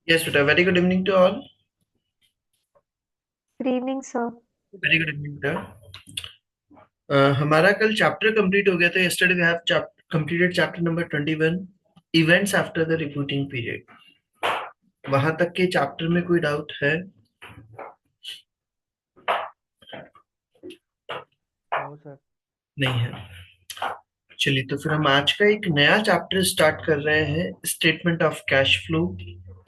Yes, बेटा. Very good evening to all. Good evening sir. Very good evening बेटा. हमारा कल चैप्टर कंप्लीट हो गया था. Yesterday we have completed chapter number 21, events after the reporting period. वहां तक के चैप्टर में कोई डाउट है? No sir. नहीं है. चलिए, तो फिर हम आज का एक नया चैप्टर स्टार्ट कर रहे हैं, स्टेटमेंट ऑफ कैश फ्लो.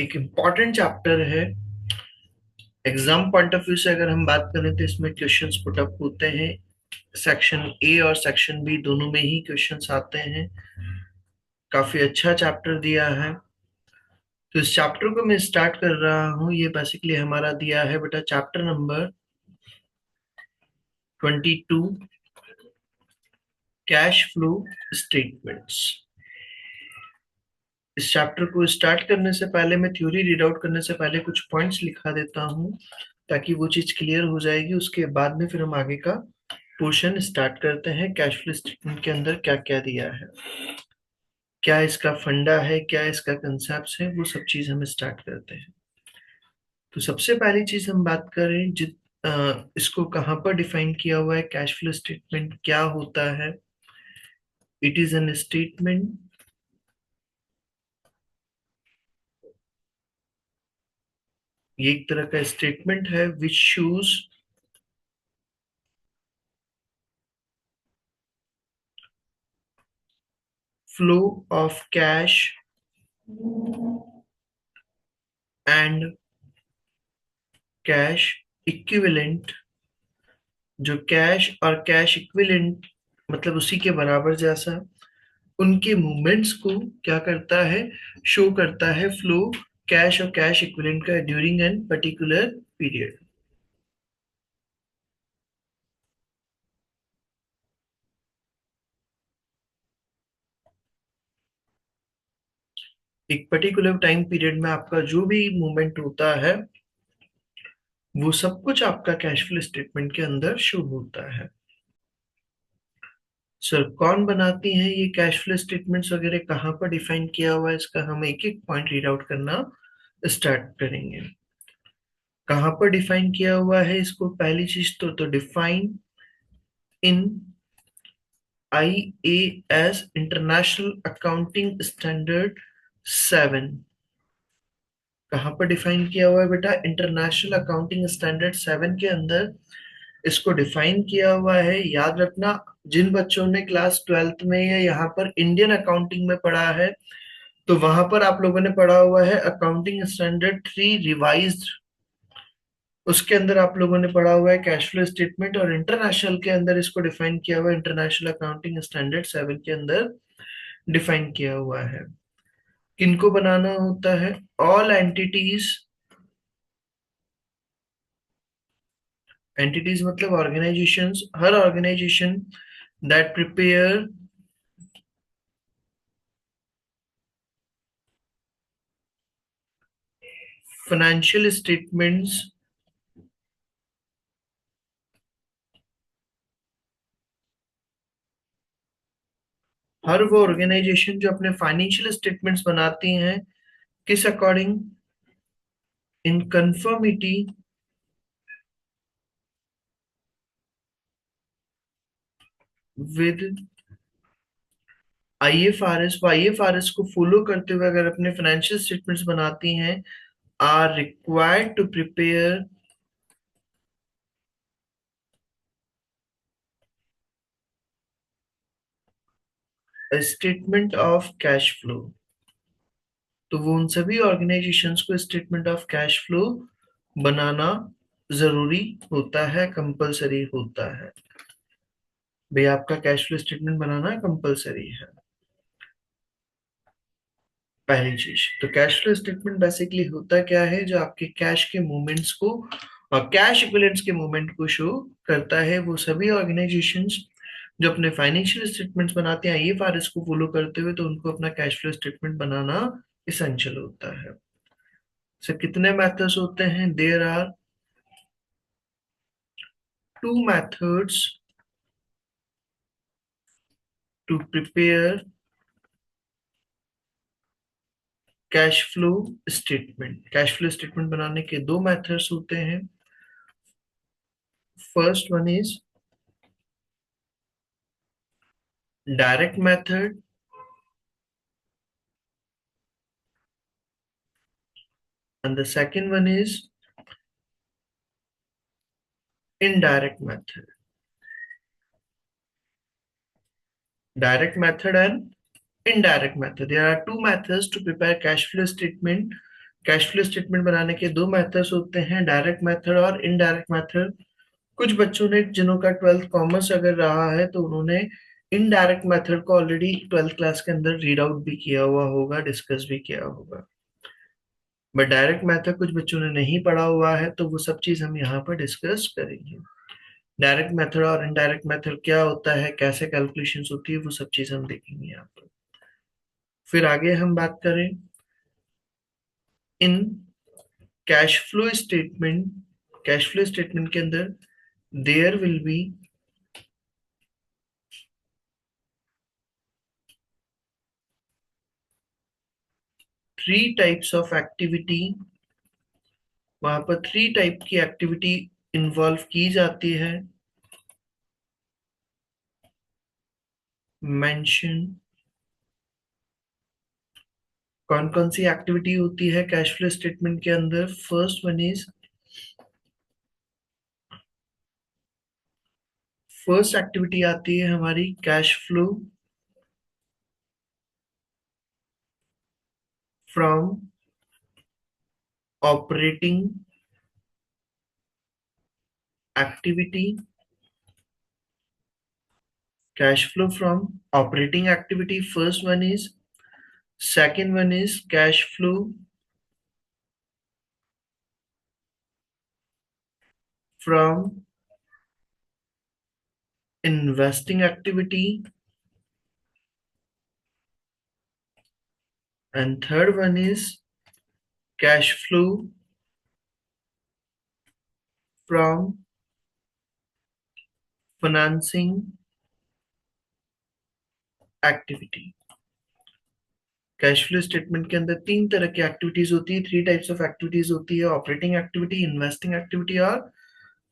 एक इम्पॉर्टेंट चैप्टर है. एग्जाम पॉइंट ऑफ व्यू से अगर हम बात करें तो इसमें क्वेश्चंस पुट अप होते हैं. सेक्शन ए और सेक्शन बी दोनों में ही क्वेश्चंस आते हैं. काफी अच्छा चैप्टर दिया है. तो इस चैप्टर को मैं स्टार्ट कर रहा हूँ. ये बेसिकली हमारा दिया है बेटा chapter number 22, cash flow statements. इस चैप्टर को स्टार्ट करने से पहले, मैं थ्योरी रीड आउट करने से पहले कुछ पॉइंट्स लिखा देता हूँ ताकि वो चीज क्लियर हो जाएगी. उसके बाद में फिर हम आगे का पोर्शन स्टार्ट करते हैं. कैश फ्लो स्टेटमेंट के अंदर क्या क्या दिया है, क्या इसका फंडा है, क्या इसका कंसेप्ट है, वो सब चीज हम स्टार्ट करते हैं. तो सबसे पहली चीज हम बात करें इसको कहाँ पर डिफाइन किया हुआ है. कैश फ्लो स्टेटमेंट क्या होता है? It is an statement. ये एक तरह का स्टेटमेंट है which shows flow of cash and cash equivalent. जो कैश और कैश इक्विवेलेंट मतलब उसी के बराबर जैसा, उनके मूवमेंट्स को क्या करता है, शो करता है फ्लो कैश और कैश इक्विवेलेंट का ड्यूरिंग एन पर्टिकुलर पीरियड. एक पर्टिकुलर टाइम पीरियड में आपका जो भी मूवमेंट होता है वो सब कुछ आपका कैश फ्लो स्टेटमेंट के अंदर शो होता है. सर, कौन बनाती हैं ये कैश फ्लो स्टेटमेंट्स वगैरह, कहाँ पर डिफाइन किया हुआ है इसका, हम एक एक पॉइंट रीड आउट करना स्टार्ट करेंगे. कहाँ पर डिफाइन किया हुआ है इसको? पहली चीज तो डिफाइन इन IAS इंटरनेशनल अकाउंटिंग स्टैंडर्ड 7. कहाँ पर डिफाइन किया हुआ है बेटा? इंटरनेशनल अकाउंटिंग स्टैंडर्ड 7 के अंदर इसको डिफाइन किया हुआ है. याद रखना, जिन बच्चों ने क्लास 12th में या यहाँ पर इंडियन अकाउंटिंग में पढ़ा है तो वहां पर आप लोगों ने पढ़ा हुआ है अकाउंटिंग स्टैंडर्ड 3 रिवाइज्ड. उसके अंदर आप लोगों ने पढ़ा हुआ है कैश फ्लो स्टेटमेंट, और इंटरनेशनल के अंदर इसको डिफाइन किया हुआ है इंटरनेशनल अकाउंटिंग स्टैंडर्ड 7 के अंदर डिफाइन किया हुआ है. किनको बनाना होता है? All entities. एंटिटीज मतलब ऑर्गेनाइजेशंस. हर organisation that prepare financial statements. हर वो ऑर्गेनाइजेशन जो अपने फाइनेंशियल स्टेटमेंट्स बनाती हैं, किस according? In conformity with IFRS. वो IFRS को फॉलो करते हुए अगर अपने फाइनेंशियल स्टेटमेंट्स बनाती हैं, are required to prepare statement of cash flow. तो वो उन सभी ऑर्गेनाइजेशंस को स्टेटमेंट ऑफ कैश फ्लो बनाना जरूरी होता है, कंपलसरी होता है. भाई, आपका कैश फ्लो स्टेटमेंट बनाना कंपलसरी है. पहली चीज तो कैश फ्लो स्टेटमेंट बेसिकली होता क्या है? जो आपके कैश के मूवमेंट्स को और कैश इक्विवेलेंट्स के मूवमेंट को शो करता है. वो सभी ऑर्गेनाइजेशंस जो अपने फाइनेंशियल स्टेटमेंट्स बनाते हैं IFRS को फॉलो करते हुए, तो उनको अपना कैश फ्लो स्टेटमेंट बनाना इसेंशियल होता है. सर, कितने मेथड्स होते हैं? There are two methods to prepare cash flow statement. Cash flow statement बनाने के दो मेथड्स होते हैं। First one is direct method and the second one is indirect method. Direct method and indirect method. There are two methods to prepare cash flow statement. Cash flow statement बनाने के दो methods होते हैं, direct method और indirect method. कुछ बच्चों ने, जिन्हों का 12th कॉमर्स अगर रहा है, तो उन्होंने इनडायरेक्ट मेथड को ऑलरेडी 12th क्लास के अंदर रीड आउट भी किया हुआ होगा, डिस्कस भी किया होगा। बट डायरेक्ट मेथड कुछ बच्चों ने नहीं पढ़ा हुआ है, तो वो सब चीज हम यहाँ पर डिस्कस करेंगे। डायरेक्ट मेथड और इनडायरेक्ट मेथड क्या होता है, कैसे कैलकुलेशंस होती है, वो सब चीज हम देखेंगे यहाँ पर। फिर आगे हम बात करें in cash flow statement. Cash flow statement के अंदर there will be three types of activity. वहां पर थ्री टाइप की एक्टिविटी इन्वॉल्व की जाती है। मेंशन कौन कौन सी एक्टिविटी होती है कैश फ्लो स्टेटमेंट के अंदर। First one is, first activity आती है हमारी cash flow from operating activity. Cash flow from operating activity, first one is. Second one is cash flow from investing activity, and third one is cash flow from financing activity। Cash flow statement के अंदर तीन तरह की activities होती है, three types of activities होती है, operating activity, investing activity और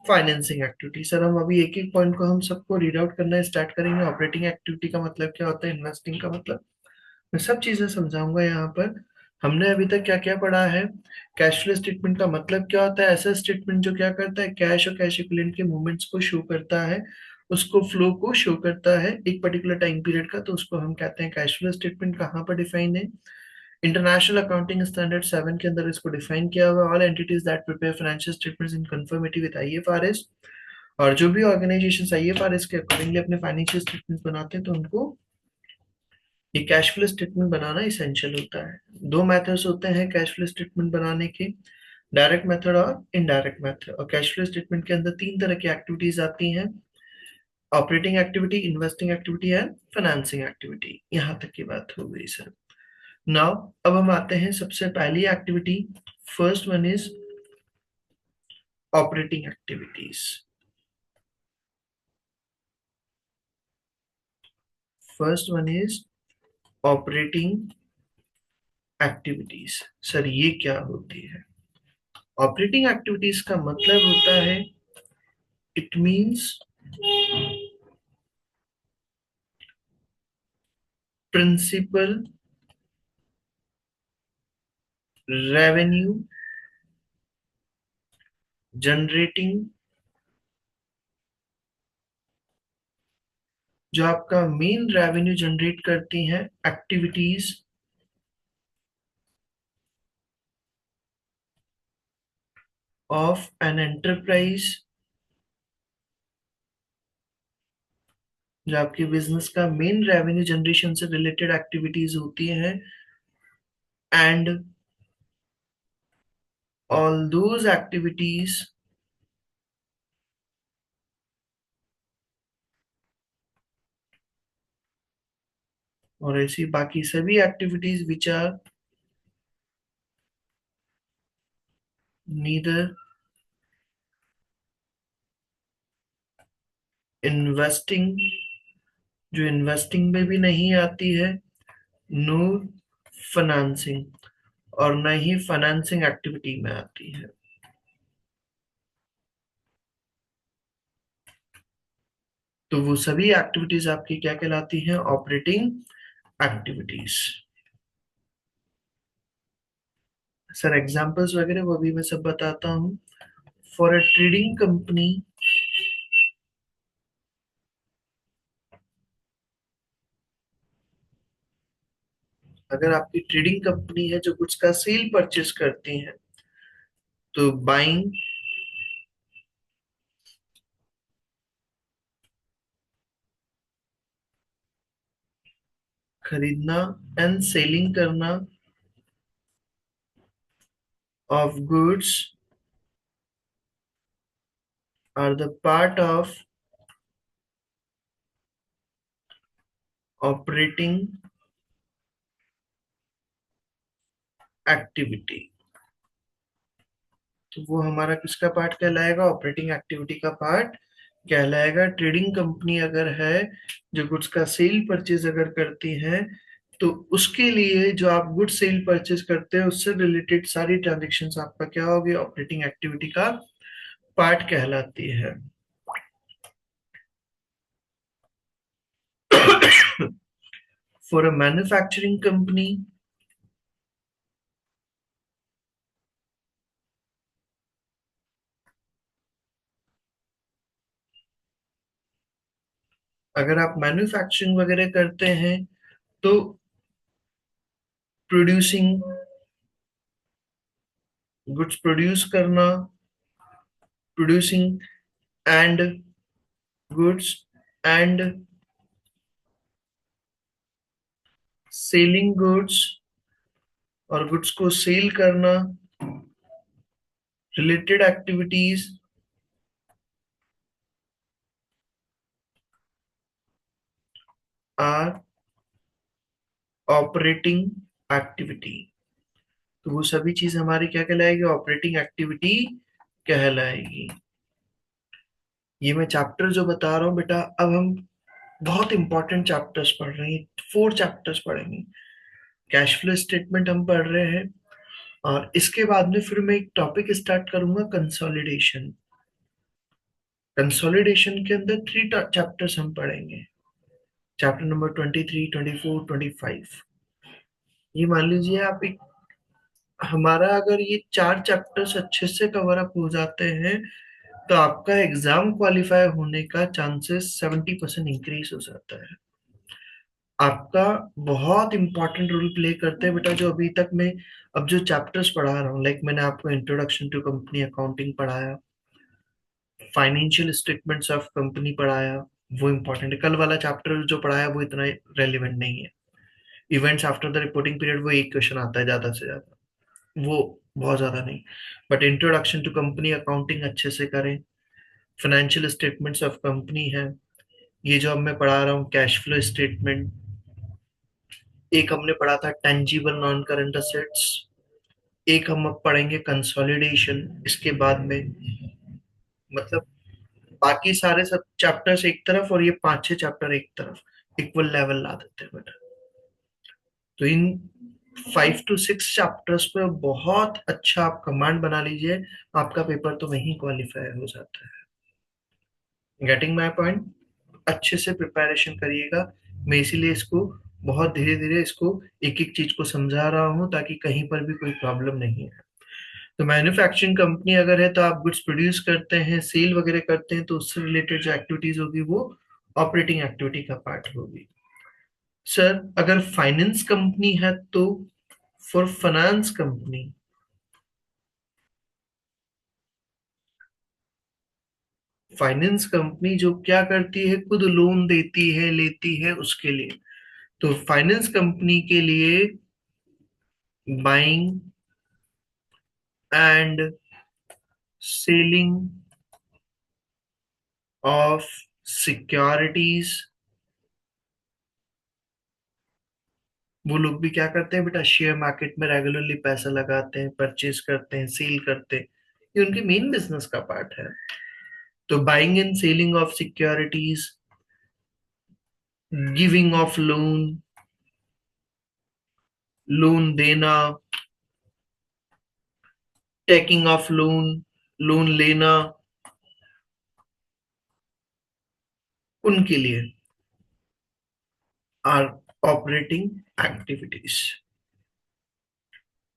फाइनेंसिंग एक्टिविटी। सर हम अभी एक एक पॉइंट को हम सबको रीड आउट करना स्टार्ट करेंगे। ऑपरेटिंग एक्टिविटी का मतलब क्या होता है, इन्वेस्टिंग का मतलब, मैं सब चीजें समझाऊंगा यहाँ पर। हमने अभी तक क्या क्या पढ़ा है। कैश फ्लो स्टेटमेंट का मतलब क्या होता है, ऐसा स्टेटमेंट जो क्या करता है, कैश और कैश इक्विवेलेंट के मूवमेंट्स को शो करता है, उसको फ्लो को शो करता है एक पर्टिकुलर टाइम पीरियड का, तो उसको हम कहते हैं कैश फ्लो स्टेटमेंट। कहाँ पर डिफाइन है, इंटरनेशनल अकाउंटिंग स्टैंडर्ड 7 के अंदर इसको डिफाइन किया हुआ। All entities that prepare financial statements in conformity with IFRS. और जो भी ऑर्गेनाइजेशंस आईएफआरएस के अकॉर्डिंगली अपने फाइनेंशियल स्टेटमेंट्स बनाते हैं, तो उनको ये कैश फ्लो स्टेटमेंट बनाना इसेंशियल होता है। दो मेथड्स होते हैं कैश फ्लो स्टेटमेंट बनाने के, डायरेक्ट मेथड और इनडायरेक्ट मेथड। और कैश फ्लो स्टेटमेंट के अंदर तीन तरह की एक्टिविटीज आती हैं, operating activity, investing activity and financing activity. यहाँ तक की बात हो गई सर। नाउ अब हम आते हैं सबसे पहली activity. First one is operating activities. First one is operating activities. Sir ये क्या होती है, ऑपरेटिंग एक्टिविटीज का मतलब होता है, it means principal revenue generating, जो आपका मेन रेवेन्यू जनरेट करती हैं एक्टिविटीज ऑफ एन एंटरप्राइज, जो आपके बिजनेस का मेन रेवेन्यू जनरेशन से रिलेटेड एक्टिविटीज होती हैं, एंड ऑल दोज एक्टिविटीज और ऐसी बाकी सभी activities which are neither investing, जो इन्वेस्टिंग में भी नहीं आती है, नो फाइनेंसिंग। और न ही फाइनेंसिंग एक्टिविटी में आती है। तो वो सभी एक्टिविटीज आपकी क्या कहलाती हैं? Operating activities. सर एग्जांपल्स वगैरह वो भी मैं सब बताता हूँ। फॉर अ ट्रेडिंग कंपनी, अगर आपकी ट्रेडिंग कंपनी है जो गुड्स का सेल परचेज करती है, तो बाइंग, खरीदना, एंड सेलिंग करना of goods are the part of operating activity. तो वो हमारा किसका पार्ट कहलाएगा? ऑपरेटिंग एक्टिविटी का पार्ट कहलाएगा। ट्रेडिंग कंपनी अगर है जो गुड्स का सेल परचेज अगर करती है, तो उसके लिए जो आप गुड सेल परचेज करते हैं उससे रिलेटेड सारी ट्रांजेक्शन्स आपका क्या होगी? ऑपरेटिंग एक्टिविटी का पार्ट कहलाती है। फॉर अ मैन्युफैक्चरिंग कंपनी, अगर आप मैन्युफैक्चरिंग वगैरह करते हैं तो प्रोड्यूसिंग, गुड्स प्रोड्यूस करना, producing and goods and selling goods, और गुड्स को सेल करना, related activities are operating activity. तो वो सभी चीज हमारी क्या कहलाएगी? ऑपरेटिंग एक्टिविटी कहलाएगी। ये मैं चैप्टर जो बता रहा हूँ बेटा, अब हम बहुत इंपॉर्टेंट चैप्टर्स पढ़ रहे हैं, 4 चैप्टर्स पढ़ेंगे। कैश फ्लो स्टेटमेंट हम पढ़ रहे हैं, और इसके बाद में फिर मैं एक टॉपिक स्टार्ट करूंगा, कंसोलिडेशन। कंसोलिडेशन के अंदर 3 चैप्टर्स हम पढ़ेंगे, चैप्टर नंबर 23, 24, 25। ये मान लीजिए आप एक, हमारा अगर ये 4 चैप्टर्स अच्छे से कवर अप हो जाते हैं तो आपका एग्जाम क्वालिफाई होने का चांसेस 70% इंक्रीज हो जाता है। आपका बहुत इंपॉर्टेंट रोल प्ले करते हैं बेटा, जो अभी तक मैं अब जो चैप्टर्स पढ़ा रहा हूँ, लाइक मैंने आपको इंट्रोडक्शन टू कंपनी अकाउंटिंग पढ़ाया, फाइनेंशियल स्टेटमेंट्स ऑफ कंपनी पढ़ाया, वो इंपॉर्टेंट है। कल वाला चैप्टर जो पढ़ाया वो इतना रेलिवेंट नहीं है। Events after the reporting period, वो एक क्वेश्चन आता है ज्यादा से ज्यादा, वो बहुत ज्यादा नहीं। But introduction to company accounting अच्छे से करें। फाइनेंशियल स्टेटमेंट्स ऑफ कंपनी है, ये जो अब मैं पढ़ा रहा हूँ कैश फ्लो स्टेटमेंट। एक हमने पढ़ा था टेंजिबल नॉन करंट असेट्स। एक हम अब पढ़ेंगे कंसोलिडेशन इसके बाद में। मतलब बाकी सारे सब चैप्टर्स एक तरफ और ये 5-6 चैप्टर एक तरफ इक्वल लेवल ला देते हैं बेटा। तो इन 5 to 6 चैप्टर्स पे बहुत अच्छा आप कमांड बना लीजिए, आपका पेपर तो वहीं क्वालिफाई हो जाता है। Getting my point? अच्छे से प्रिपरेशन करिएगा। मैं इसीलिए इसको बहुत धीरे धीरे इसको एक एक चीज को समझा रहा हूँ ताकि कहीं पर भी कोई प्रॉब्लम नहीं है। तो मैन्युफैक्चरिंग कंपनी अगर है तो आप गुड्स प्रोड्यूस करते हैं, सेल वगैरह करते हैं, तो उससे रिलेटेड जो एक्टिविटीज होगी वो ऑपरेटिंग एक्टिविटी का पार्ट होगी। सर अगर फाइनेंस कंपनी है तो for finance company, finance company जो क्या करती है, खुद लोन देती है, लेती है उसके लिए। तो फाइनेंस कंपनी के लिए buying and selling of securities, वो लोग भी क्या करते हैं बेटा, शेयर मार्केट में रेगुलरली पैसा लगाते हैं, परचेज करते हैं, सेल करते हैं। ये उनके मेन बिजनेस का पार्ट है। तो buying and selling of securities, giving of loan, loan देना, टेकिंग ऑफ लोन, लोन लेना, उनके लिए आर ऑपरेटिंग एक्टिविटीज।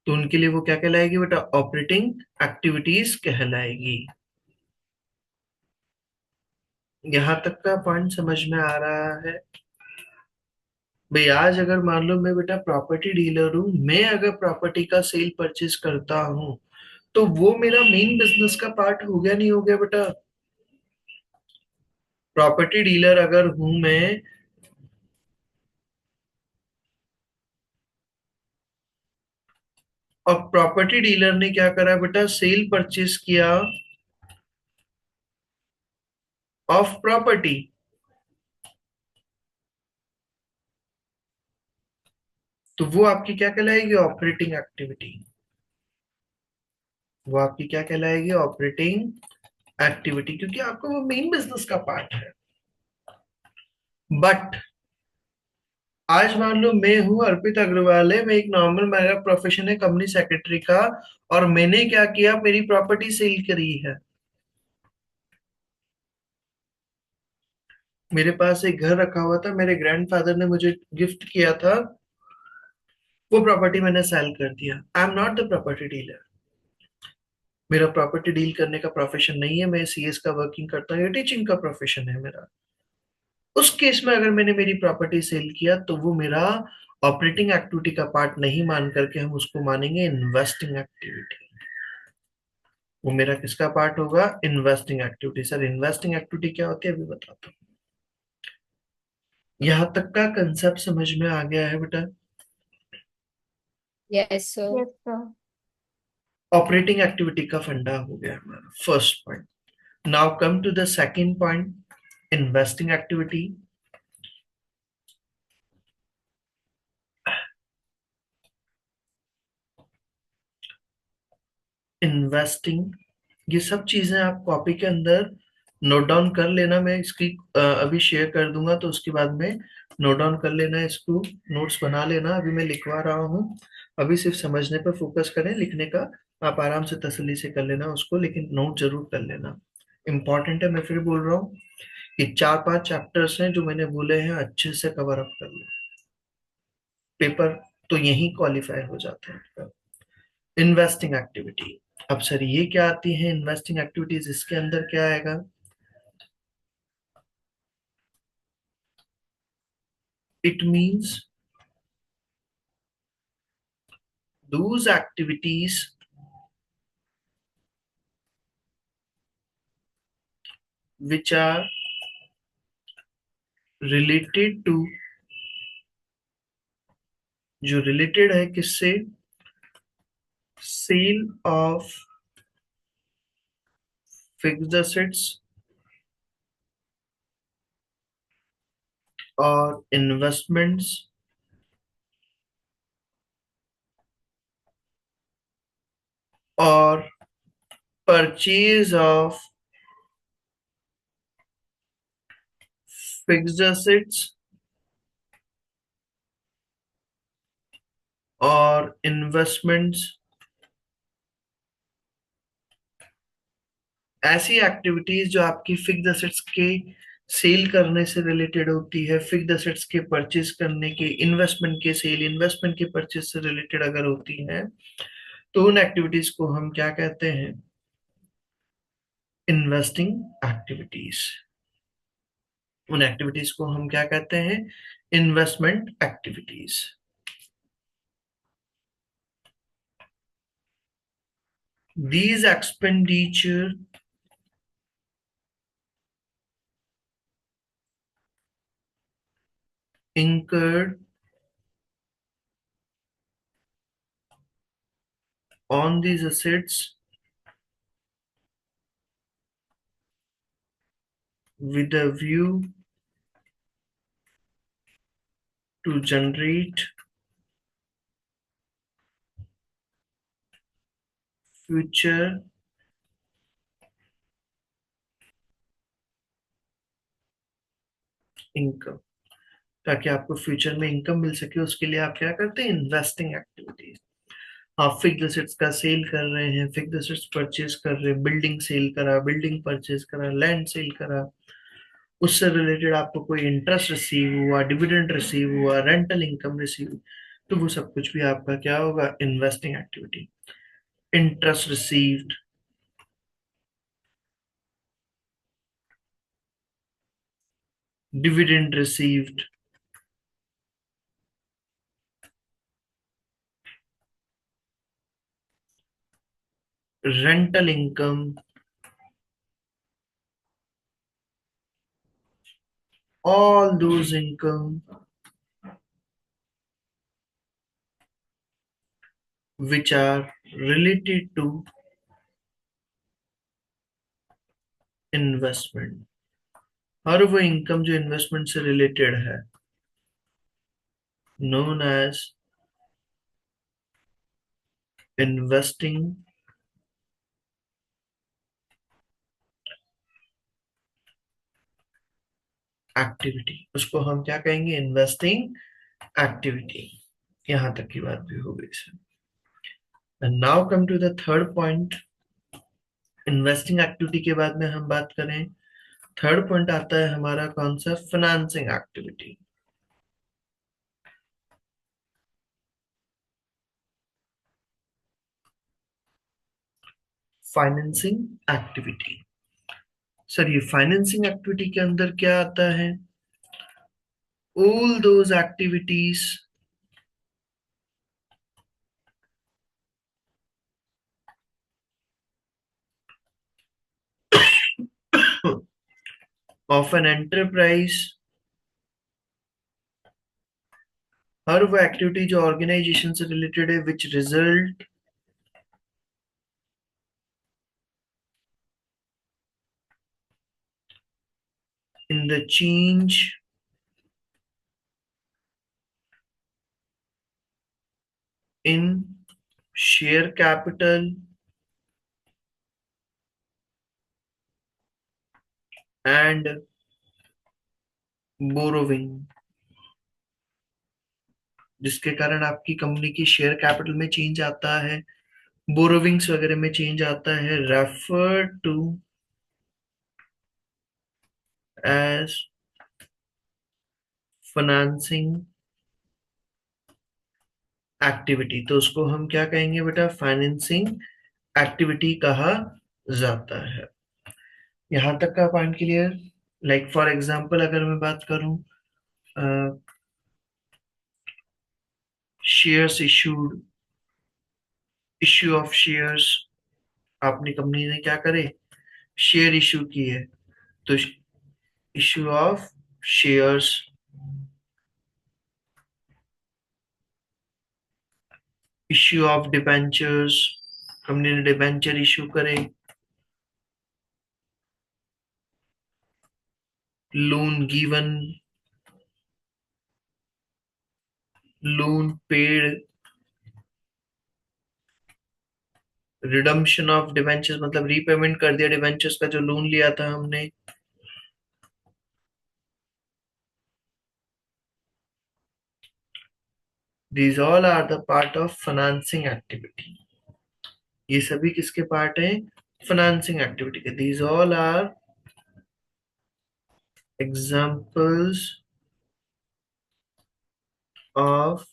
तो उनके लिए वो क्या कहलाएगी बेटा? ऑपरेटिंग एक्टिविटीज कहलाएगी। यहां तक का पॉइंट समझ में आ रहा है? भाई आज अगर मान लो मैं बेटा प्रॉपर्टी डीलर हूं, मैं अगर प्रॉपर्टी का सेल परचेज करता हूं, तो वो मेरा मेन बिजनेस का पार्ट हो गया नहीं हो गया बेटा? प्रॉपर्टी डीलर अगर हूं मैं, और प्रॉपर्टी डीलर ने क्या करा बेटा? सेल परचेज किया ऑफ प्रॉपर्टी, तो वो आपकी क्या कहलाएगी? Operating activity. वो आपकी क्या कहलाएगी? ऑपरेटिंग एक्टिविटी, क्योंकि आपका वो मेन बिजनेस का पार्ट है। बट आज मान लो मैं हूं अर्पित अग्रवाल है, मैं एक नॉर्मल, मेरा प्रोफेशन है कंपनी सेक्रेटरी का, और मैंने क्या किया? मेरी प्रॉपर्टी सेल करी है। मेरे पास एक घर रखा हुआ था, मेरे ग्रैंडफादर ने मुझे गिफ्ट किया था, वो प्रॉपर्टी मैंने सेल कर दिया। I am not the property dealer. मेरा प्रॉपर्टी डील करने का प्रोफेशन नहीं है, मैं सीएस का वर्किंग करता हूँ, या टीचिंग का प्रोफेशन है मेरा। उस केस में अगर मैंने मेरी प्रॉपर्टी सेल किया, तो वो मेरा ऑपरेटिंग एक्टिविटी का पार्ट नहीं मान करके हम उसको मानेंगे इन्वेस्टिंग एक्टिविटी। वो मेरा किसका पार्ट होगा? Investing activity. Sir investing activity क्या होती है अभी बताता हूँ। यहाँ तक का कंसेप्ट समझ में आ गया है बेटा? Yes sir. Yes sir. Operating activity का फंडा हो गया हमारा first point. Now come to the second point, investing activity. Investing, ये सब चीजें आप कॉपी के अंदर नोट डाउन कर लेना। मैं इसकी अभी शेयर कर दूंगा, तो उसके बाद में नोट डाउन कर लेना, इसको नोट्स बना लेना। अभी मैं लिखवा रहा हूँ, अभी सिर्फ समझने पर फोकस करें, लिखने का आप आराम से तसल्ली से कर लेना उसको, लेकिन नोट जरूर कर लेना, इंपॉर्टेंट है। मैं फिर बोल रहा हूँ कि 4-5 चैप्टर्स हैं जो मैंने बोले हैं, अच्छे से कवर अप कर लो। पेपर तो यही क्वालिफाई हो जाते हैं। इन्वेस्टिंग एक्टिविटी, अब सर ये क्या आती है इन्वेस्टिंग एक्टिविटीज? इसके अंदर क्या आएगा? It means those activities which are related to, जो रिलेटेड है किससे? सेल ऑफ फिक्स्ड एसेट्स और इन्वेस्टमेंट्स, और परचेज ऑफ फिक्स्ड एसेट्स और इन्वेस्टमेंट्स। ऐसी एक्टिविटीज जो आपकी फिक्स्ड एसेट्स के सेल करने से रिलेटेड होती है, फिक्स्ड एसेट्स के परचेज करने के, इन्वेस्टमेंट के सेल, इन्वेस्टमेंट के परचेज से रिलेटेड अगर होती है, तो उन एक्टिविटीज को हम क्या कहते हैं? Investing activities. उन एक्टिविटीज को हम क्या कहते हैं? Investment activities. These expenditure incurred on these assets with a view to generate future income. ताकि आपको फ्यूचर में इनकम मिल सके, उसके लिए आप क्या करते हैं? Investing activities. आप फिक्स्ड एसेट्स का सेल कर रहे हैं, फिक्स्ड एसेट्स परचेज कर रहे हैं, बिल्डिंग सेल करा, बिल्डिंग परचेज करा, लैंड सेल करा, उससे रिलेटेड आपको कोई इंटरेस्ट रिसीव हुआ, डिविडेंड रिसीव हुआ, रेंटल इनकम रिसीव, तो वो सब कुछ भी आपका क्या होगा, investing activity. Interest received, dividend received, rental income, all those income which are related to investment, हर वो इनकम जो इन्वेस्टमेंट से रिलेटेड है, known as investing एक्टिविटी, उसको हम क्या कहेंगे, इन्वेस्टिंग एक्टिविटी। यहां तक की बात भी हो गई sir. And now come to the third point. Investing activity के बाद में हम बात करें, थर्ड पॉइंट आता है हमारा कौन सा, financing activity. Financing activity, sir ये फाइनेंसिंग एक्टिविटी के अंदर क्या आता है, all those activities of an enterprise, हर वो एक्टिविटी जो ऑर्गेनाइजेशन से रिलेटेड है, which result in the change in share capital and borrowing, जिसके कारण आपकी कंपनी की शेयर कैपिटल में चेंज आता है, बोरोविंग्स वगैरह में चेंज आता है, refer to as financing activity. तो उसको हम क्या कहेंगे बेटा, फाइनेंसिंग एक्टिविटी कहा जाता है। यहां तक का point clear. Like for example अगर मैं बात करूं, shares issued, issue of shares, आपने कंपनी ने क्या करे, शेयर इशू किए, तो issue of shares, issue of debentures, company ने डिबेंचर इशू करे, loan given, loan paid, redemption of debentures मतलब रीपेमेंट कर दिया डिबेंचर्स का जो लोन लिया था हमने। These all are the part of financing activity, ये सभी किसके पार्ट हैं, फाइनेंसिंग एक्टिविटी के। These all are examples of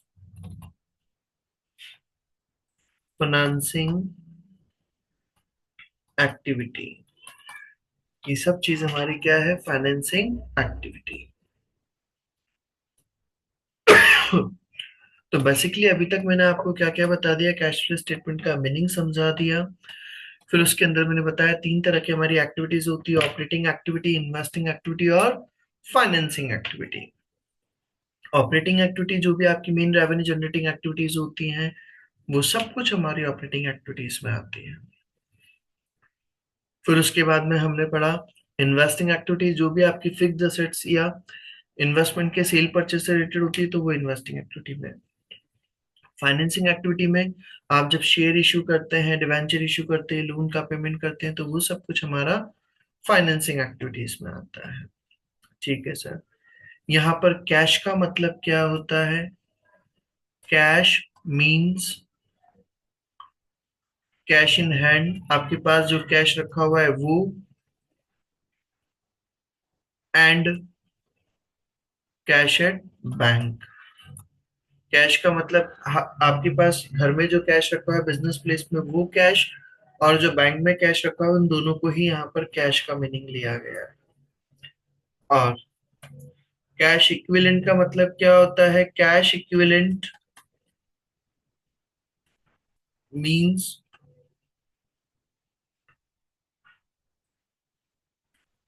financing activity, ये सब चीज हमारी क्या है, फाइनेंसिंग एक्टिविटी। तो बेसिकली अभी तक मैंने आपको क्या क्या बता दिया, कैश फ्लो स्टेटमेंट का मीनिंग समझा दिया। फिर उसके अंदर मैंने बताया तीन तरह की हमारी एक्टिविटीज होती है, ऑपरेटिंग एक्टिविटी, इन्वेस्टिंग एक्टिविटी और फाइनेंसिंग एक्टिविटी। ऑपरेटिंग एक्टिविटी जो भी आपकी मेन रेवेन्यू जनरेटिंग एक्टिविटीज होती हैं, वो सब कुछ हमारी ऑपरेटिंग एक्टिविटीज में आती है। फिर उसके बाद में हमने पढ़ा इन्वेस्टिंग एक्टिविटीज, जो भी आपकी फिक्स्ड एसेट्स या इन्वेस्टमेंट के सेल परचेज से रिलेटेड होती है, तो वो इन्वेस्टिंग एक्टिविटी में। फाइनेंसिंग एक्टिविटी में आप जब शेयर इशू करते हैं, डिवेंचर इशू करते हैं, लोन का पेमेंट करते हैं, तो वो सब कुछ हमारा फाइनेंसिंग एक्टिविटीज में आता है। ठीक है सर। यहाँ पर कैश का मतलब क्या होता है, cash means cash in hand, आपके पास जो कैश रखा हुआ है वो, and cash at bank. Cash का मतलब आपके पास घर में जो कैश रखा है बिजनेस प्लेस में वो कैश, और जो बैंक में कैश रखा है उन दोनों को ही यहाँ पर कैश का मीनिंग लिया गया है। और कैश इक्विवेलेंट का मतलब क्या होता है? Cash equivalent means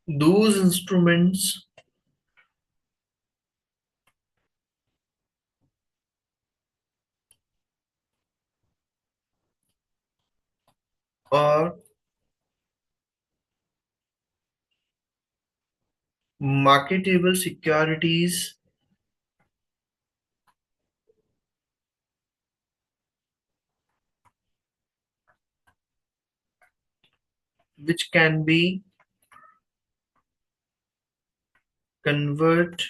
those instruments और marketable securities which can be convert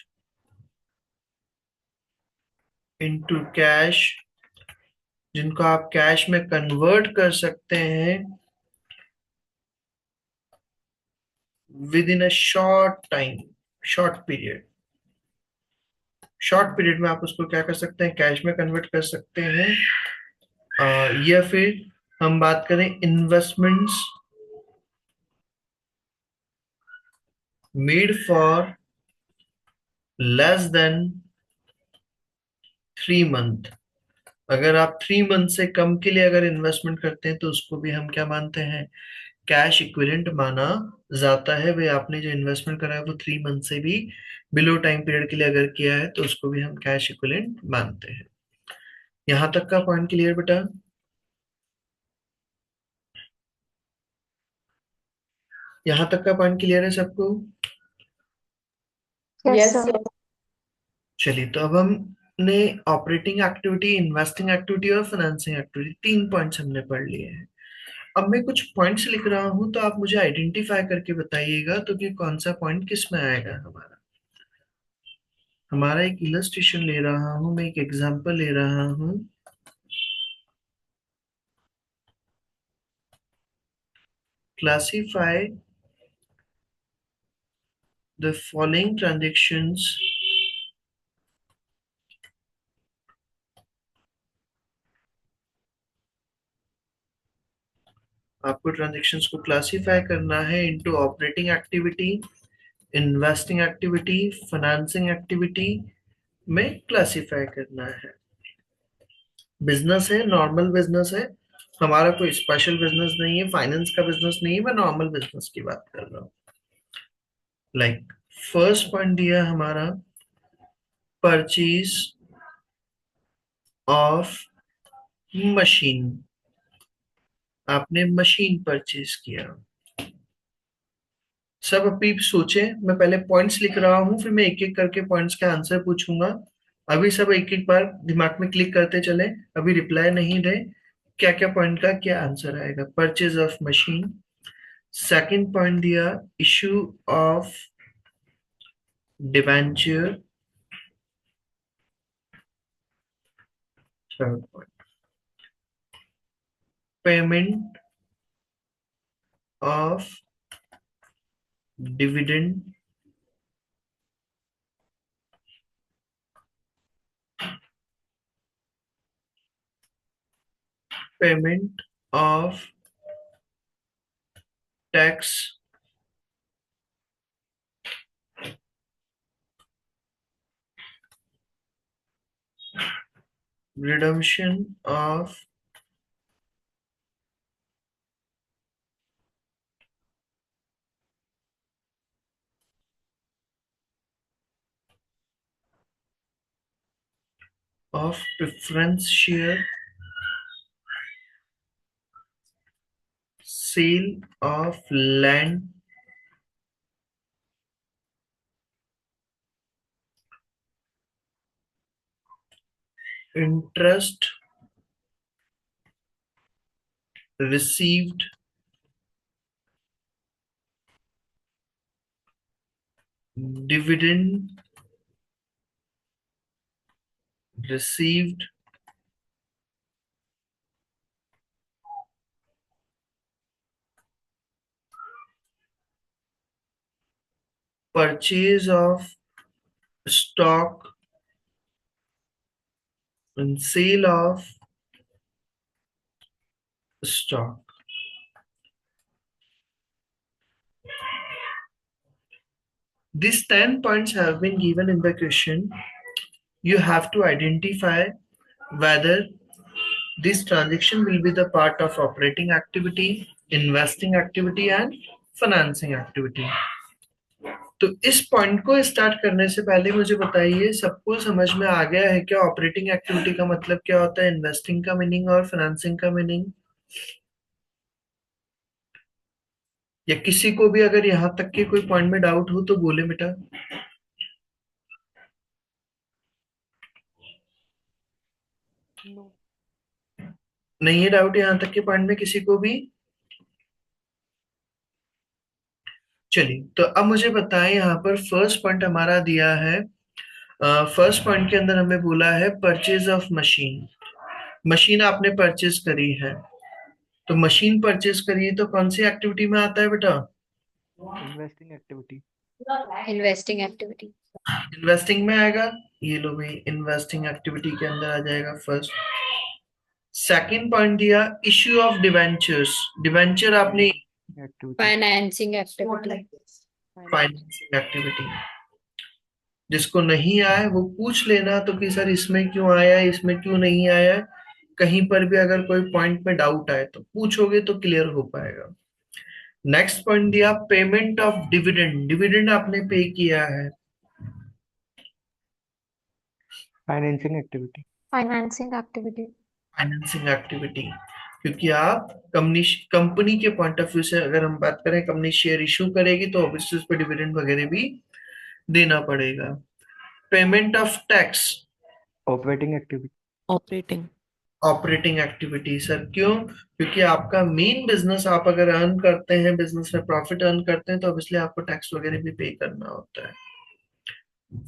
into cash, जिनको आप कैश में कन्वर्ट कर सकते हैं with in a short time, short period. Short period में आप उसको क्या कर सकते हैं? कैश में कन्वर्ट कर सकते हैं। या फिर हम बात करें investments made for less than 3 month. अगर आप 3 मंथ से कम के लिए अगर इन्वेस्टमेंट करते हैं तो उसको भी हम क्या मानते हैं? कैश इक्विवेलेंट माना जाता है। भाई आपने जो इन्वेस्टमेंट करा है वो 3 मंथ से भी बिलो टाइम पीरियड के लिए अगर किया है तो उसको भी हम कैश इक्विवेलेंट मानते हैं। यहां तक का पॉइंट क्लियर बेटा? यहां तक का पॉइंट क्लियर है सबको? Yes yes sir. चलिए, तो अब हमने ऑपरेटिंग एक्टिविटी, इन्वेस्टिंग एक्टिविटी और फाइनेंसिंग एक्टिविटी 3 पॉइंट्स हमने पढ़ लिए हैं। अब मैं कुछ पॉइंट्स लिख रहा हूं तो आप मुझे आइडेंटिफाई करके बताइएगा तो कि कौन सा पॉइंट किस में आएगा। हमारा हमारा एक इलस्ट्रेशन ले रहा हूं, मैं एक एग्जांपल ले रहा हूं। क्लासिफाई द फॉलोइंग ट्रांजेक्शन्स आपको ट्रांजेक्शन्स को क्लासिफाई करना है into operating activity, investing activity, financing activity में क्लासिफाई करना है। बिजनेस है, नॉर्मल बिजनेस है, हमारा कोई स्पेशल बिजनेस नहीं है, फाइनेंस का बिजनेस नहीं है, मैं नॉर्मल बिजनेस की बात कर रहा हूँ। लाइक फर्स्ट पॉइंट दिया हमारा परचेज ऑफ मशीन, आपने मशीन परचेज किया। सब अभी सोचें, मैं पहले पॉइंट्स लिख रहा हूँ फिर मैं एक एक करके पॉइंट्स के आंसर पूछूंगा। अभी सब एक एक बार दिमाग में क्लिक करते चले, अभी रिप्लाई नहीं दे क्या क्या पॉइंट का क्या आंसर आएगा। Purchase of machine, second point दिया issue of debenture, third point payment of dividend, payment of tax, redemption of preference share, sale of land, interest received, dividend received, purchase of stock and sale of stock. These 10 points have been given in the question. You have to identify whether this transaction will be the part of operating activity, investing activity and financing activity. तो इस point को start करने से पहले मुझे बताइए, सबको समझ में आ गया है क्या ऑपरेटिंग एक्टिविटी का मतलब क्या होता है, इन्वेस्टिंग का मीनिंग और फाइनेंसिंग का मीनिंग? या किसी को भी अगर यहां तक के कोई पॉइंट में डाउट हो तो बोले बेटा। नो। नहीं है डाउट यहां तक के पॉइंट में किसी को भी? चलिए, तो अब मुझे बताएं, यहाँ पर फर्स्ट पॉइंट हमारा दिया है। फर्स्ट पॉइंट के अंदर हमें बोला है परचेज ऑफ मशीन। मशीन आपने परचेज करी है, तो मशीन परचेज करी है तो कौन सी एक्टिविटी में आता है बेटा? Investing activity. Investing activity. Investing में आएगा। ये लो भाई, इन्वेस्टिंग एक्टिविटी के अंदर आ जाएगा फर्स्ट। सेकंड पॉइंट दिया इश्यू ऑफ डिवेंचर्स। डिवेंचर आपने activity. Financing activity. Financing activity. जिसको नहीं आया वो पूछ लेना तो कि सर इसमें क्यों आया, इसमें क्यों नहीं आया। कहीं पर भी अगर कोई पॉइंट में डाउट आए तो पूछोगे तो क्लियर हो पाएगा। नेक्स्ट पॉइंट दिया पेमेंट ऑफ डिविडेंड। डिविडेंड आपने पे किया है। Financing activity. Financing activity. Financing activity, क्योंकि आप कंपनी कंपनी के पॉइंट ऑफ व्यू से अगर हम बात करें, कंपनी शेयर इशू करेगी तो ऑब्वियसली उस पर डिविडेंड वगैरह भी देना पड़ेगा। Payment of tax. Operating activity. Operating. Operating activity sir क्यों? क्योंकि आपका मेन बिजनेस, आप अगर अर्न करते हैं, बिजनेस में प्रॉफिट अर्न करते हैं तो ऑब्वियसली आपको टैक्स वगैरह भी पे करना होता है।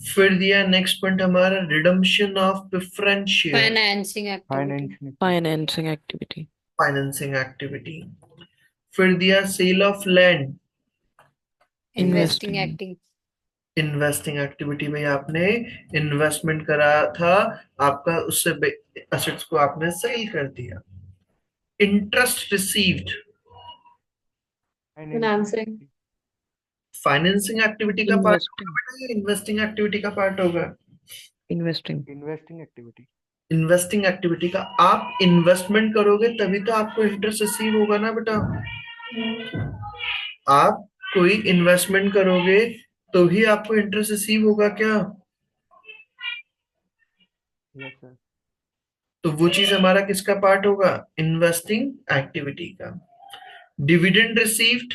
फिर दिया नेक्स्ट पॉइंट हमारा redemption of preference share. Financing activity. Financing. Financing activity. Financing activity. फिर दिया sale of land. Investing investing. Activity. Investing activity में आपने इन्वेस्टमेंट करा था, आपका उससे असेट्स को आपने सेल कर दिया। Interest received. Financing. Financing activity का पार्ट इन्वेस्टिंग। होगा, इन्वेस्टिंग एक्टिविटी का पार्ट होगा। Investing. Investing activity. Investing activity का, आप इन्वेस्टमेंट करोगे तभी तो आपको इंटरेस्ट रिसीव होगा ना बेटा। आप कोई इन्वेस्टमेंट करोगे तो ही आपको इंटरेस्ट रिसीव होगा क्या? Yes sir. तो वो चीज हमारा किसका पार्ट होगा? इन्वेस्टिंग एक्टिविटी का। Dividend received.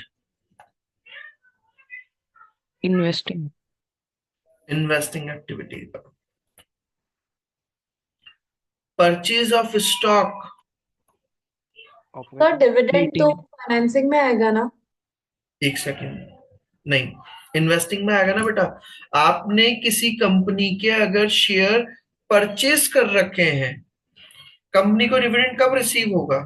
Investing. Investing activity का। Purchase of stock. Sir dividend तो ऑपरेटिंग। फाइनेंसिंग में आएगा ना? एक सेकेंड, नहीं, इन्वेस्टिंग में आएगा ना बेटा। आपने किसी कंपनी के अगर शेयर परचेज कर रखे हैं, कंपनी को डिविडेंड कब रिसीव होगा?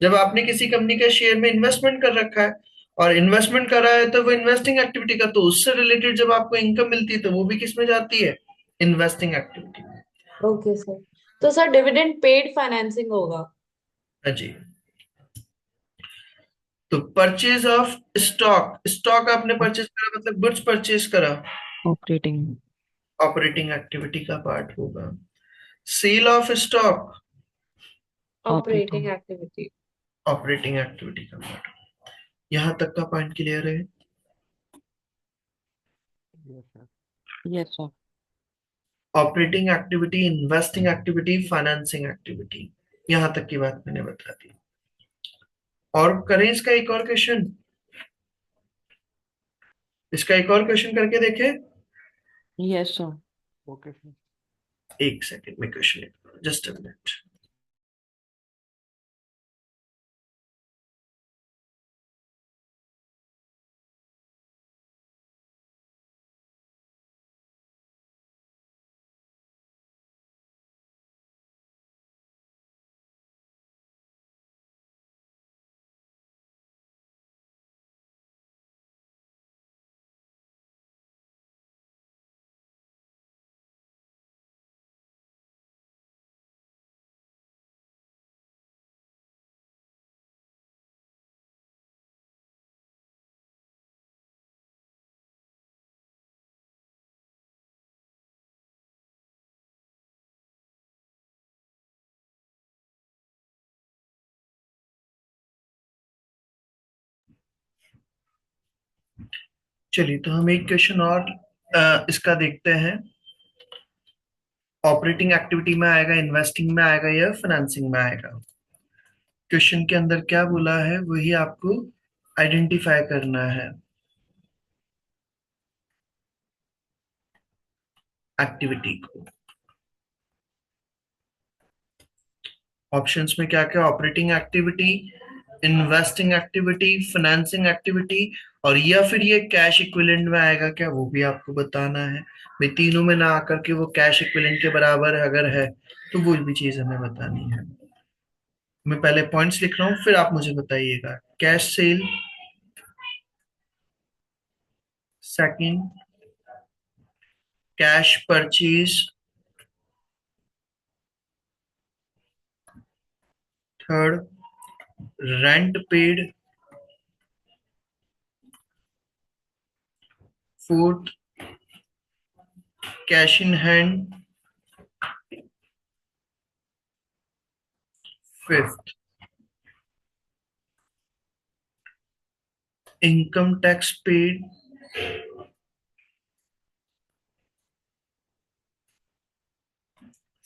जब आपने किसी कंपनी के शेयर में इन्वेस्टमेंट कर रखा है, और इन्वेस्टमेंट करा है तो वो इन्वेस्टिंग एक्टिविटी का, तो उससे रिलेटेड जब आपको इनकम मिलती है तो वो भी किस में जाती है? इन्वेस्टिंग एक्टिविटी में। Okay sir. तो सर डिविडेंड पेड फाइनेंसिंग होगा। हाँ जी। तो परचेज ऑफ स्टॉक। स्टॉक आपने परचेज करा मतलब गुड्स परचेज करा, ऑपरेटिंग। ऑपरेटिंग एक्टिविटी का पार्ट होगा। Sale of stock. Operating operating. Activity. Operating activity का पार्ट। यहां तक का पॉइंट क्लियर है? Yes sir. Yes sir. Operating activity, investing activity, financing activity, यहां तक की बात मैंने बता दी। और करें इसका एक और क्वेश्चन, इसका एक और क्वेश्चन करके देखें। Yes sir. Okay sir. एक सेकंड में क्वेश्चन, जस्ट अ मिनट। चलिए तो हम एक क्वेश्चन और इसका देखते हैं। ऑपरेटिंग एक्टिविटी में आएगा, इन्वेस्टिंग में आएगा या फाइनेंसिंग में आएगा। क्वेश्चन के अंदर क्या बोला है वही आपको आइडेंटिफाई करना है। एक्टिविटी को ऑप्शंस में क्या क्या, operating activity, investing activity, financing activity, और या फिर ये कैश इक्विवेलेंट में आएगा क्या, वो भी आपको बताना है। भाई तीनों में ना आकर के वो कैश इक्विवेलेंट के बराबर अगर है तो वो भी चीज हमें बतानी है। मैं पहले पॉइंट्स लिख रहा हूँ फिर आप मुझे बताइएगा। Cash sale, second cash purchase, third rent paid, fourth cash in hand, fifth income tax paid,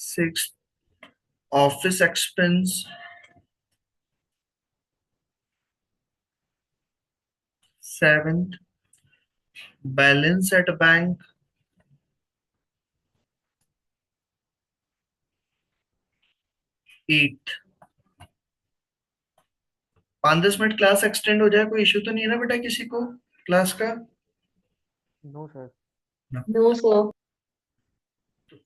sixth office expense, seventh balance at bank, eight. 5-10 minute class extend हो जाए कोई इश्यू तो नहीं है ना बेटा किसी को क्लास का? No sir. No, sir.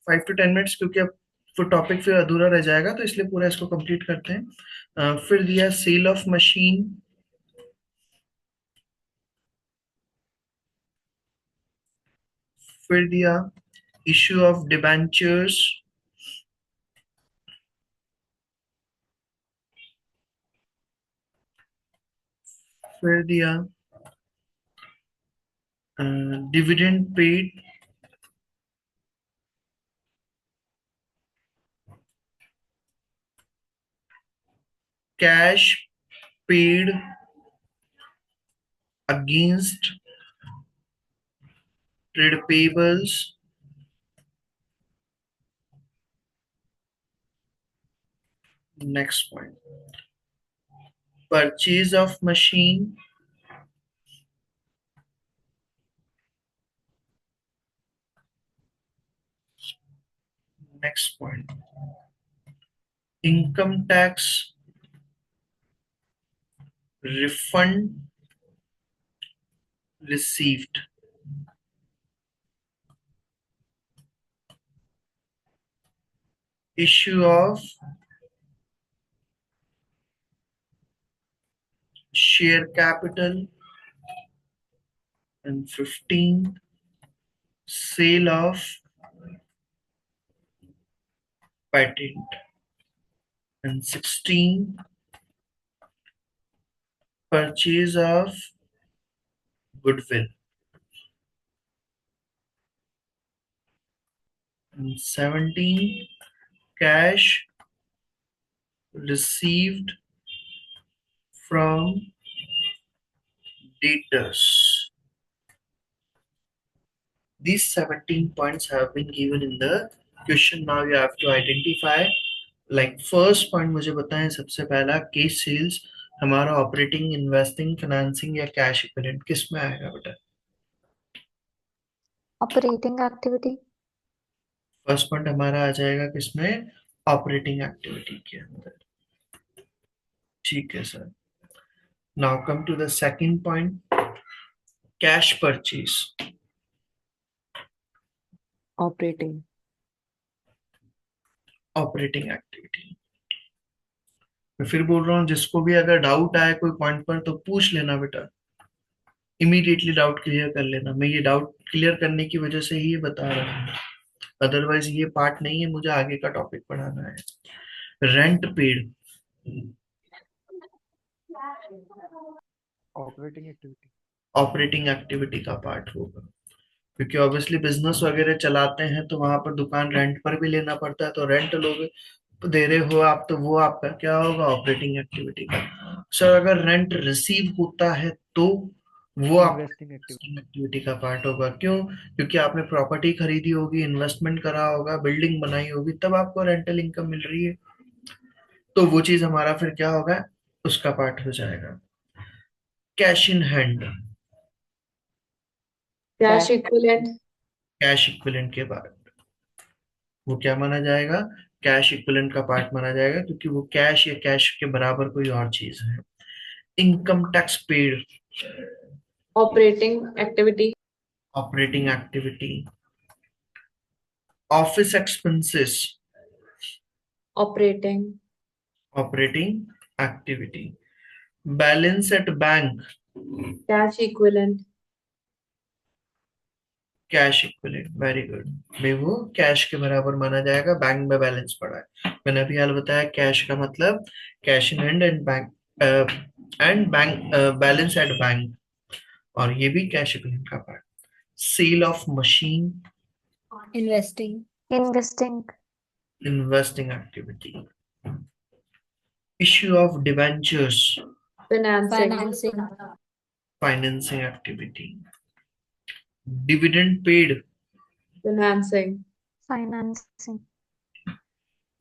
5 to 10 minutes, क्योंकि अब वो टॉपिक फिर अधूरा रह जाएगा तो इसलिए पूरा इसको कंप्लीट करते हैं। फिर दिया सेल ऑफ मशीन, फिर दिया इश्यू ऑफ डिबेंचर्स, फिर दिया dividend paid, cash paid against trade pebbles, next point purchase of machine, next point income tax refund received, issue of share capital, and 15 sale of patent, and 16 purchase of goodwill, and 17 cash received from debtors. These 17 points have been given in the question. Now you have to identify, like first point मुझे बताएं सबसे पहला, case sales हमारा operating, investing, financing या cash equivalent किस में आएगा बेटा? Operating activity. फर्स्ट पॉइंट हमारा आ जाएगा किसमें? ऑपरेटिंग एक्टिविटी के अंदर। ठीक है sir. Now come to the second point, cash purchase. Operating. Operating activity. मैं फिर बोल रहा हूँ, जिसको भी अगर डाउट आए कोई पॉइंट पर तो पूछ लेना बेटा, इमीडिएटली डाउट क्लियर कर लेना। मैं ये डाउट क्लियर करने की वजह से ही ये बता रहा हूँ, अदरवाइज ये पार्ट नहीं है, मुझे आगे का टॉपिक पढ़ाना है। Rent paid operating activity. Operating activity का पार्ट होगा, क्योंकि ऑब्वियसली बिजनेस वगैरह चलाते हैं तो वहां पर दुकान रेंट पर भी लेना पड़ता है, तो रेंट लोग दे रहे हो आप तो वो आपका क्या होगा? ऑपरेटिंग एक्टिविटी का। सर अगर रेंट रिसीव होता है तो वो आपका इन्वेस्टिंग एक्टिविटी। इन्वेस्टिंग एक्टिविटी का पार्ट होगा। क्यों? क्योंकि आपने प्रॉपर्टी खरीदी होगी, इन्वेस्टमेंट करा होगा, बिल्डिंग बनाई होगी, तब आपको रेंटल इनकम मिल रही है, तो वो चीज हमारा फिर क्या होगा, उसका पार्ट हो जाएगा। Cash in hand, Cash equivalent. Cash equivalent के बाद वो क्या माना जाएगा, कैश इक्विवेलेंट का पार्ट माना जाएगा, क्योंकि वो कैश या कैश के बराबर कोई और चीज है। Income tax paid, Operating activity. Operating activity. Office expenses, Operating. Operating activity. Balance at bank, Cash equivalent. Cash equivalent, very good भाई, वो कैश के बराबर माना जाएगा, बैंक में बैलेंस पड़ा है। मैंने अभी हाल बताया कैश का मतलब cash in hand and bank, and bank balance at bank, और ये भी कैश इक्विवेलेंट का part. Sale of machine, Investing. Investing. Investing activity. Issue of debentures, Financing. Financing. Financing activity. Dividend paid, Financing. Financing.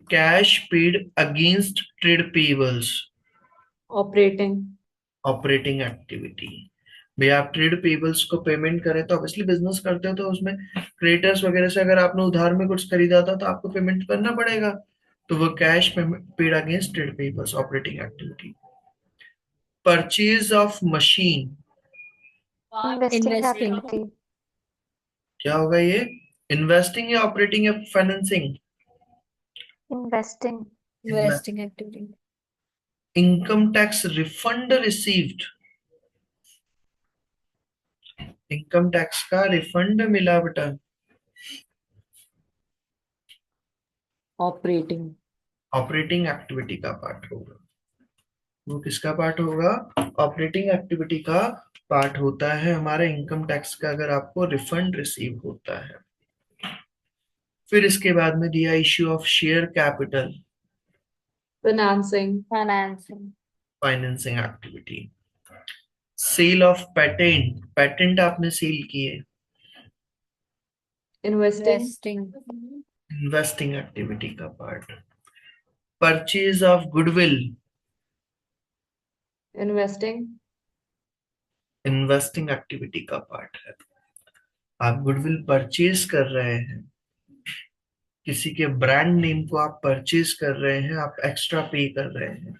Cash paid against trade payables, Operating. Operating activity. भैया आप trade payables को payment करें तो obviously business करते हो, तो उसमें creditors वगैरह से अगर आपने उधार में कुछ खरीदा था तो आपको पेमेंट करना पड़ेगा, तो वो cash paid against trade pebbles, operating activity. Purchase of machine, Investing Investing. activity. क्या होगा ये, इन्वेस्टिंग या ऑपरेटिंग या financing? Investing. Investing activity. Income tax refund received, income tax का रिफंड मिला बेटा, Operating. ऑपरेटिंग एक्टिविटी का पार्ट होगा। वो किसका पार्ट होगा, ऑपरेटिंग एक्टिविटी का पार्ट होता है हमारे इनकम टैक्स का, अगर आपको रिफंड रिसीव होता है। फिर इसके बाद में दिया issue of share capital, Financing. Financing. Financing activity. Sale of patent, patent आपने सेल किए, Investing. Investing. इन्वेस्टिंग एक्टिविटी का part. Purchase of goodwill, Investing. Investing activity का पार्ट है। आप गुडविल परचेज कर रहे हैं, किसी के ब्रांड नेम को आप परचेज कर रहे हैं, आप एक्स्ट्रा पे कर रहे हैं,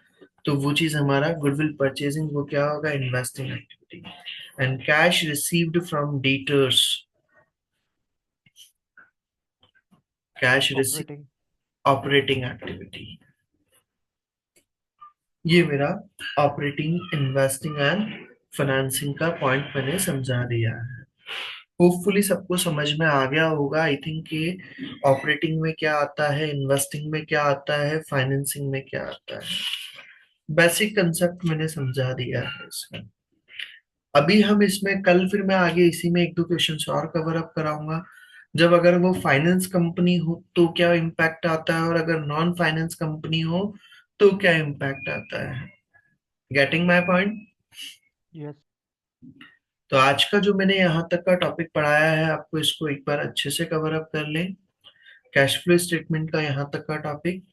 तो वो चीज हमारा गुडविल परचेजिंग, वो क्या होगा, investing activity. And cash received from debtors, cash receive, operating. Operating activity. ये मेरा ऑपरेटिंग, इन्वेस्टिंग एंड फाइनेंसिंग का पॉइंट मैंने समझा दिया है। होपफुली सबको समझ में आ गया होगा आई थिंक कि ऑपरेटिंग में क्या आता है, इन्वेस्टिंग में क्या आता है, फाइनेंसिंग में क्या आता है। बेसिक कंसेप्ट मैंने समझा दिया है इसमें। अभी हम इसमें कल फिर मैं आगे इसी में एक दो क्वेश्चंस और कवर अप कराऊंगा। जब अगर वो फाइनेंस कंपनी हो तो क्या इम्पैक्ट आता है, और अगर नॉन फाइनेंस कंपनी हो तो क्या इम्पैक्ट आता है। Getting my point? यस। तो आज का जो मैंने यहाँ तक का टॉपिक पढ़ाया है, आपको इसको एक बार अच्छे से कवर अप कर लें। कैश फ्लो स्टेटमेंट का यहाँ तक का टॉपिक,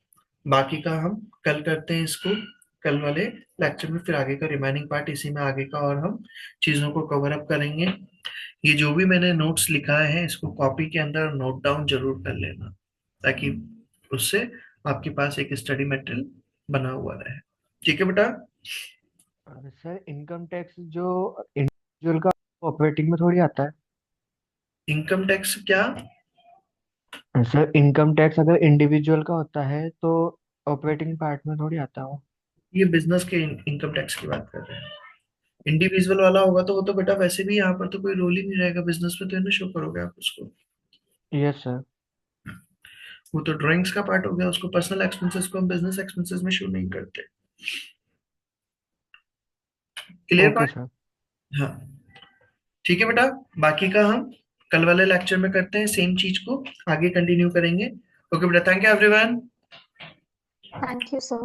बाकी का हम कल करते हैं इसको, कल वाले लेक्चर में फिर आगे का रिमेनिंग पार्ट इसी में आगे का और हम चीजों को कवर अप करेंगे। ये जो भी मैंने नोट्स लिखा है इसको कॉपी के अंदर नोट डाउन जरूर कर लेना, ताकि उससे आपके पास एक स्टडी मटेरियल बना हुआ रहे। ठीक है बेटा? सर इनकम टैक्स जो इंडिविजुअल का ऑपरेटिंग में थोड़ी आता है। इनकम टैक्स क्या? सर इनकम टैक्स अगर इंडिविजुअल का होता है तो ऑपरेटिंग पार्ट में थोड़ी आता है वो। ये बिजनेस के इनकम टैक्स की बात कर रहे हैं। इंडिविजुअल वाला होगा तो वो तो बेटा वैसे भी यहाँ पर तो कोई रोल ही नहीं रहेगा, बिजनेस में तो ना शो करोगे आप उसको। Yes sir. वो तो ड्राइंग्स का पार्ट हो गया, उसको पर्सनल एक्सपेंसेस को हम बिजनेस एक्सपेंसेस में शो नहीं करते। क्लियर ओके बात? सर। हाँ ठीक है बेटा, बाकी का हम कल वाले लेक्चर में करते हैं, सेम चीज को आगे कंटिन्यू करेंगे। ओके बेटा, thank you everyone. Thank you, sir.